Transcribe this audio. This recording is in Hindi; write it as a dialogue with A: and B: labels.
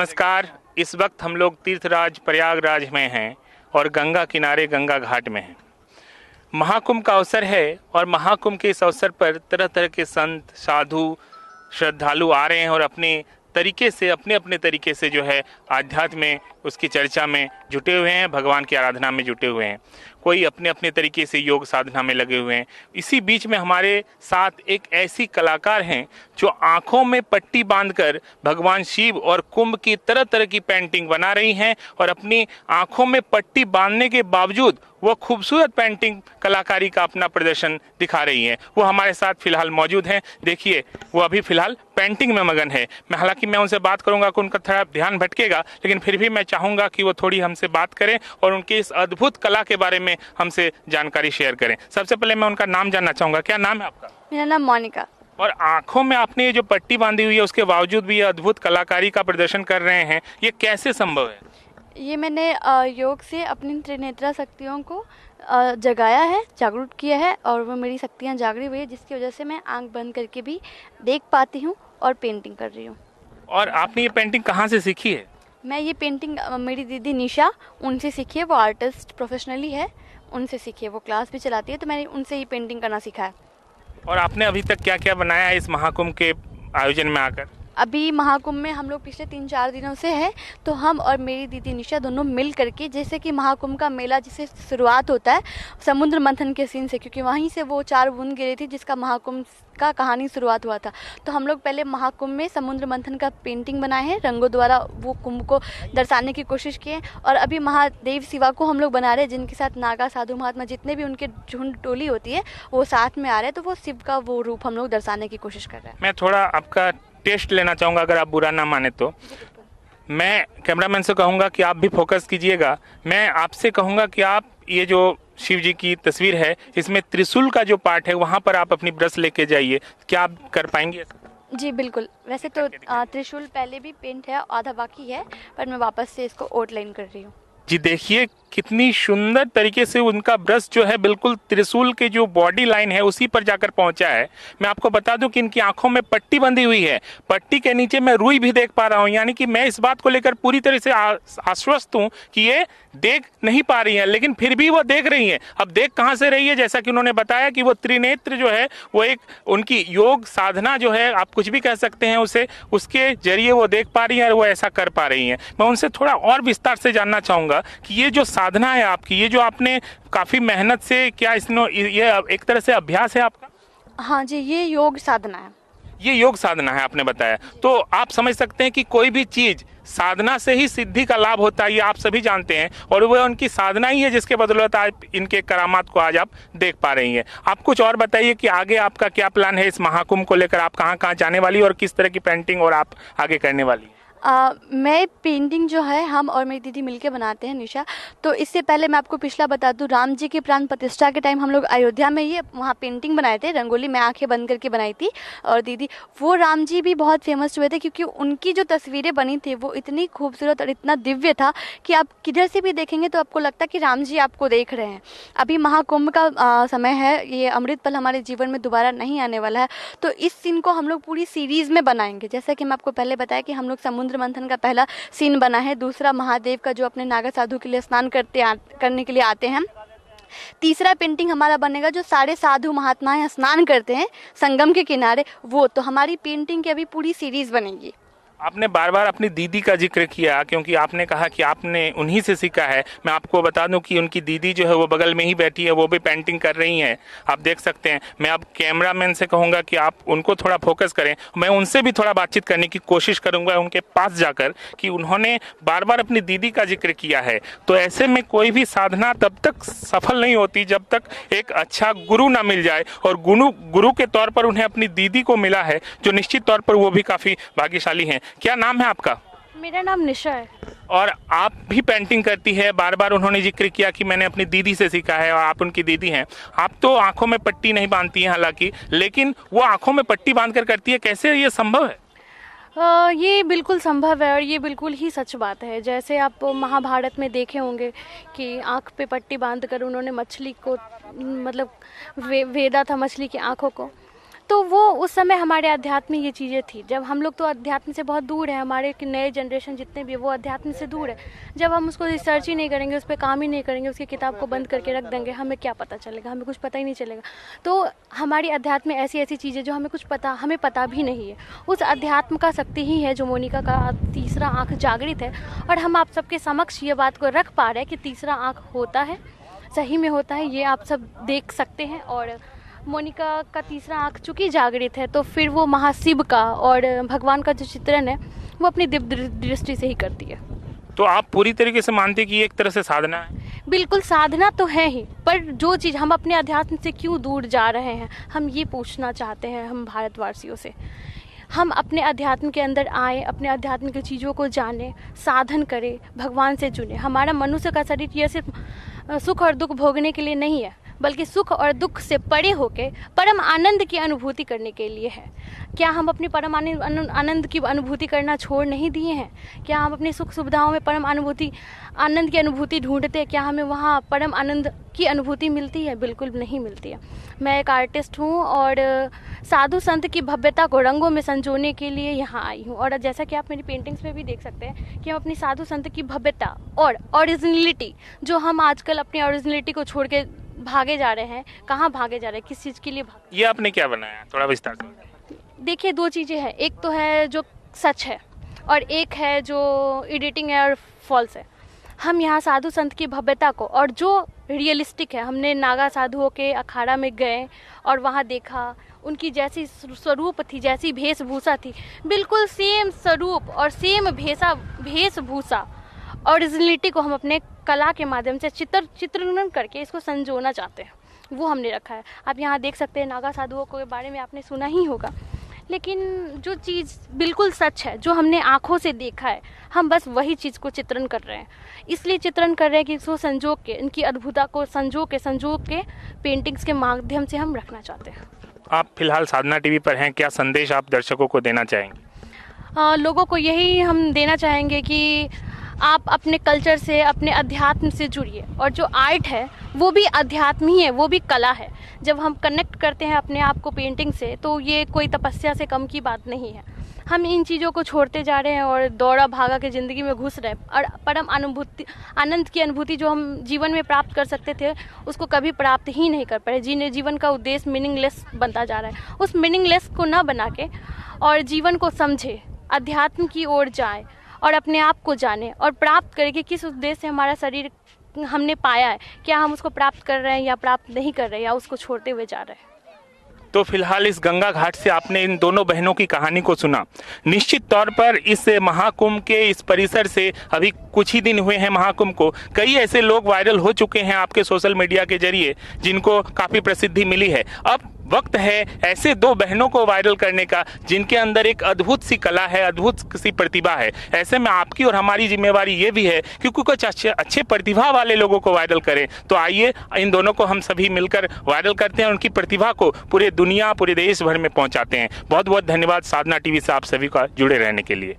A: नमस्कार। इस वक्त हम लोग तीर्थराज प्रयागराज में हैं और गंगा किनारे गंगा घाट में हैं। महाकुंभ का अवसर है और महाकुंभ के इस अवसर पर तरह तरह के संत, साधु, श्रद्धालु आ रहे हैं और अपने अपने तरीके से जो है आध्यात्म में उसकी चर्चा में जुटे हुए हैं, भगवान की आराधना में जुटे हुए हैं। कोई अपने अपने तरीके से योग साधना में लगे हुए हैं। इसी बीच में हमारे साथ एक ऐसी कलाकार हैं जो आंखों में पट्टी बांधकर भगवान शिव और कुंभ की तरह तरह की पेंटिंग बना रही हैं और अपनी आंखों में पट्टी बांधने के बावजूद वो खूबसूरत पेंटिंग कलाकारी का अपना प्रदर्शन दिखा रही हैं। वो हमारे साथ फिलहाल मौजूद हैं। देखिए, वो अभी फिलहाल पेंटिंग में मगन है। हालांकि मैं उनसे बात करूंगा कि उनका थोड़ा ध्यान भटकेगा, लेकिन फिर भी मैं चाहूंगा कि वो थोड़ी हमसे बात करें और उनकी इस अद्भुत कला के बारे में हमसे जानकारी शेयर करें। सबसे पहले मैं उनका नाम जानना चाहूंगा। क्या नाम है आपका?
B: मेरा नाम मोनिका।
A: और आंखों में आपने ये जो पट्टी बांधी हुई है उसके बावजूद भी ये अद्भुत कलाकारी का प्रदर्शन कर रहे हैं, ये कैसे संभव है?
B: ये मैंने योग से अपनी त्रिनेत्रा शक्तियों को जगाया है, जागरूक किया है और वो मेरी शक्तियाँ जागरी हुई है, जिसकी वजह से मैं आंख बंद करके भी देख पाती हूँ और पेंटिंग कर रही हूँ।
A: और आपने ये पेंटिंग कहाँ से सीखी है?
B: मैं ये पेंटिंग मेरी दीदी निशा, उनसे सीखी है। वो आर्टिस्ट प्रोफेशनली है, उनसे सीखी है। वो क्लास भी चलाती है, तो मैंने उनसे ही पेंटिंग करना सीखा है।
A: और आपने अभी तक क्या क्या बनाया है इस महाकुंभ के आयोजन में आकर?
B: अभी महाकुंभ में हम लोग पिछले 3-4 दिनों से हैं, तो हम और मेरी दीदी निशा दोनों मिल करके, जैसे कि महाकुंभ का मेला जिसे शुरुआत होता है समुद्र मंथन के सीन से, क्योंकि वहीं से वो 4 बूंद गिरी थी जिसका महाकुंभ का कहानी शुरुआत हुआ था। तो हम लोग पहले महाकुंभ में समुद्र मंथन का पेंटिंग बनाए हैं, रंगों द्वारा वो कुंभ को दर्शाने की कोशिश की है। और अभी महादेव शिवा को हम लोग बना रहे हैं, जिनके साथ नागा, साधु, महात्मा जितने भी उनके झुंड टोली होती है वो साथ में आ रहे हैं। तो वो शिव का वो रूप हम लोग दर्शाने की कोशिश कर रहे हैं।
A: मैं थोड़ा आपका टेस्ट लेना चाहूँगा, अगर आप बुरा ना माने तो। मैं कैमरामैन से कहूँगा कि आप भी फोकस कीजिएगा। मैं आपसे कहूँगा कि आप ये जो शिव जी की तस्वीर है, इसमें त्रिशूल का जो पार्ट है वहाँ पर आप अपनी ब्रश लेके जाइए। क्या आप कर पाएंगे?
B: जी बिल्कुल। वैसे तो त्रिशूल पहले भी पेंट है, आधा बाकी है, पर मैं वापस से इसको आउटलाइन कर रही हूँ।
A: जी देखिए कितनी सुंदर तरीके से उनका ब्रश जो है बिल्कुल त्रिशूल के जो बॉडी लाइन है उसी पर जाकर पहुंचा है। मैं आपको बता दूं कि इनकी आंखों में पट्टी बंधी हुई है, पट्टी के नीचे मैं रुई भी देख पा रहा हूं। यानी कि मैं इस बात को लेकर पूरी तरह से आश्वस्त हूं कि ये देख नहीं पा रही हैं, लेकिन फिर भी वो देख रही हैं। अब देख कहाँ से रही है? जैसा कि उन्होंने बताया कि वो त्रिनेत्र जो है वो एक उनकी योग साधना जो है, आप कुछ भी कह सकते हैं उसे, उसके जरिए वो देख पा रही हैं और वो ऐसा कर पा रही हैं। मैं उनसे थोड़ा और विस्तार से जानना चाहूँगा कि ये जो साधना है आपकी, ये जो आपने काफ़ी मेहनत से, क्या इसमें ये एक तरह से अभ्यास है आपका?
B: हाँ जी, ये योग साधना है।
A: ये योग साधना है आपने बताया। तो आप समझ सकते हैं कि कोई भी चीज़ साधना से ही सिद्धि का लाभ होता है, ये आप सभी जानते हैं। और वो उनकी साधना ही है जिसके बदौलत आज इनके करामात को आज आप देख पा रही हैं। आप कुछ और बताइए कि आगे आपका क्या प्लान है इस महाकुंभ को लेकर? आप कहाँ कहाँ जाने वाली और किस तरह की पेंटिंग और आप आगे करने वाली हैं?
B: मैं पेंटिंग जो है हम और मेरी दीदी मिलके बनाते हैं, निशा। तो इससे पहले मैं आपको पिछला बता दूं, राम जी की प्राण प्रतिष्ठा के टाइम हम लोग अयोध्या में ही वहाँ पेंटिंग बनाए थे, रंगोली मैं आंखें बंद करके बनाई थी। और दीदी, वो राम जी भी बहुत फेमस हुए थे क्योंकि उनकी जो तस्वीरें बनी थी वो इतनी खूबसूरत और इतना दिव्य था कि आप किधर से भी देखेंगे तो आपको लगता कि राम जी आपको देख रहे हैं। अभी महाकुंभ का समय है, ये अमृत पल हमारे जीवन में दोबारा नहीं आने वाला है, तो इस सीन को हम लोग पूरी सीरीज़ में बनाएंगे। जैसा कि मैं आपको पहले बताया कि हम लोग समुद्र मंथन का पहला सीन बना है, दूसरा महादेव का जो अपने नागा साधु के लिए स्नान करने के लिए आते हैं, तीसरा पेंटिंग हमारा बनेगा जो सारे साधु महात्मा स्नान करते हैं संगम के किनारे, वो। तो हमारी पेंटिंग की अभी पूरी सीरीज बनेगी।
A: आपने बार बार अपनी दीदी का जिक्र किया क्योंकि आपने कहा कि आपने उन्हीं से सीखा है। मैं आपको बता दूं कि उनकी दीदी जो है वो बगल में ही बैठी है, वो भी पेंटिंग कर रही हैं, आप देख सकते हैं। मैं अब कैमरामैन से कहूँगा कि आप उनको थोड़ा फोकस करें। मैं उनसे भी थोड़ा बातचीत करने की कोशिश करूँगा उनके पास जाकर, कि उन्होंने बार बार अपनी दीदी का जिक्र किया है। तो ऐसे में कोई भी साधना तब तक सफल नहीं होती जब तक एक अच्छा गुरु ना मिल जाए, और गुरु के तौर पर उन्हें अपनी दीदी को मिला है, जो निश्चित तौर पर वो भी काफ़ी भाग्यशाली हैं। क्या नाम है आपका?
B: मेरा नाम निशा है।
A: और आप भी पेंटिंग करती है। बार बार उन्होंने जिक्र किया कि मैंने अपनी दीदी से सीखा है, और आप उनकी दीदी हैं। आप तो आंखों में पट्टी नहीं बांधती हैं हालांकि, लेकिन वो आंखों में पट्टी बांधकर करती है। कैसे ये संभव है?
C: ये बिल्कुल संभव है और ये बिल्कुल ही सच बात है। जैसे आप महाभारत में देखे होंगे कि आँख पे पट्टी बांधकर उन्होंने मछली को, मतलब वेदा था मछली की आँखों को, तो वो उस समय हमारे अध्यात्म में ये चीज़ें थी। जब हम लोग तो अध्यात्म से बहुत दूर है, हमारे नए जनरेशन जितने भी वो अध्यात्म से दूर है। जब हम उसको रिसर्च ही नहीं करेंगे, उस पर काम ही नहीं करेंगे, उसकी किताब को बंद करके रख देंगे, हमें क्या पता चलेगा, हमें कुछ पता ही नहीं चलेगा। तो हमारी अध्यात्म में ऐसी ऐसी चीज़ें जो हमें पता भी नहीं है, उस अध्यात्म का शक्ति ही है जो मोनिका का तीसरा आँख जागृत है। और हम आप सबके समक्ष ये बात को रख पा रहे हैं कि तीसरा आँख होता है, सही में होता है, ये आप सब देख सकते हैं। और मोनिका का तीसरा आँख चूँकि जागृत है, तो फिर वो महाशिव का और भगवान का जो चित्रण है वो अपनी दिव्य दृष्टि से ही करती है।
A: तो आप पूरी तरीके से मानते हैं कि ये एक तरह से साधना है?
C: बिल्कुल साधना तो है ही, पर जो चीज़ हम अपने अध्यात्म से क्यों दूर जा रहे हैं, हम ये पूछना चाहते हैं हम भारतवासियों से। हम अपने अध्यात्म के अंदर आए, अपने अध्यात्म की चीज़ों को जाने, साधन करें, भगवान से जुड़े। हमारा मनुष्य का शरीर ये सिर्फ सुख और दुख भोगने के लिए नहीं है, बल्कि सुख और दुख से परे होके परम आनंद की अनुभूति करने के लिए है। क्या हम अपनी परम आनंद की अनुभूति करना छोड़ नहीं दिए हैं? क्या हम अपनी सुख सुविधाओं में परम आनंद की अनुभूति ढूंढते हैं? क्या हमें वहाँ परम आनंद की अनुभूति मिलती है? बिल्कुल नहीं मिलती है। मैं एक आर्टिस्ट हूँ और साधु संत की भव्यता को रंगों में संजोने के लिए यहाँ आई हूँ। और जैसा कि आप मेरी पेंटिंग्स में भी देख सकते हैं कि हम अपनी साधु संत की भव्यता और ओरिजिनलिटी, जो हम आजकल अपनी ओरिजिनलिटी को छोड़ के भागे जा रहे हैं, कहाँ भागे जा रहे हैं, किस चीज़ के लिए भागे?
A: ये आपने क्या बनाया, थोड़ा विस्तार से?
C: देखिए, दो चीज़ें हैं, एक तो है जो सच है और एक है जो एडिटिंग है और फॉल्स है। हम यहाँ साधु संत की भव्यता को और जो रियलिस्टिक है, हमने नागा साधुओं के अखाड़ा में गए और वहाँ देखा, उनकी जैसी स्वरूप थी, जैसी वेशभूषा थी, बिल्कुल सेम स्वरूप और सेम वेशभूषा ओरिजिनलिटी को हम अपने कला के माध्यम से चित्रण करके इसको संजोना चाहते हैं, वो हमने रखा है। आप यहाँ देख सकते हैं, नागा साधुओं के बारे में आपने सुना ही होगा, लेकिन जो चीज़ बिल्कुल सच है, जो हमने आँखों से देखा है, हम बस वही चीज़ को चित्रण कर रहे हैं। इसलिए चित्रण कर रहे हैं कि इसको संजो के, इनकी अद्भुतता को संजो के पेंटिंग्स के माध्यम से हम रखना चाहते हैं।
A: आप फिलहाल साधना टीवी पर हैं, क्या संदेश आप दर्शकों को देना चाहेंगे?
C: लोगों को यही हम देना चाहेंगे कि आप अपने कल्चर से, अपने अध्यात्म से जुड़िए। और जो आर्ट है वो भी अध्यात्म ही है, वो भी कला है। जब हम कनेक्ट करते हैं अपने आप को पेंटिंग से, तो ये कोई तपस्या से कम की बात नहीं है। हम इन चीज़ों को छोड़ते जा रहे हैं और दौड़ा भागा के ज़िंदगी में घुस रहे हैं और परम आनंद की अनुभूति जो हम जीवन में प्राप्त कर सकते थे, उसको कभी प्राप्त ही नहीं कर पाए। जीवन का उद्देश्य मीनिंगलेस बनता जा रहा है। उस मीनिंगलेस को ना बना के और जीवन को समझे, अध्यात्म की ओर जाए और अपने आप को जाने और प्राप्त करें कि किस उद्देश्य से हमारा शरीर हमने पाया है, क्या हम उसको प्राप्त कर रहे हैं या प्राप्त नहीं कर रहे हैं, या उसको छोड़ते हुए जा रहे हैं।
A: तो फिलहाल इस गंगा घाट से आपने इन दोनों बहनों की कहानी को सुना। निश्चित तौर पर इस महाकुंभ के इस परिसर से अभी कुछ ही दिन हुए हैं महाकुंभ को, कई ऐसे लोग वायरल हो चुके हैं आपके सोशल मीडिया के जरिए जिनको काफ़ी प्रसिद्धि मिली है। अब वक्त है ऐसे दो बहनों को वायरल करने का जिनके अंदर एक अद्भुत सी कला है, अद्भुत सी प्रतिभा है। ऐसे में आपकी और हमारी जिम्मेवारी ये भी है कि कुछ अच्छे प्रतिभा वाले लोगों को वायरल करें। तो आइए इन दोनों को हम सभी मिलकर वायरल करते हैं, उनकी प्रतिभा को पूरे दुनिया, पूरे देश भर में पहुंचाते हैं। बहुत बहुत धन्यवाद साधना टीवी से आप सभी का जुड़े रहने के लिए।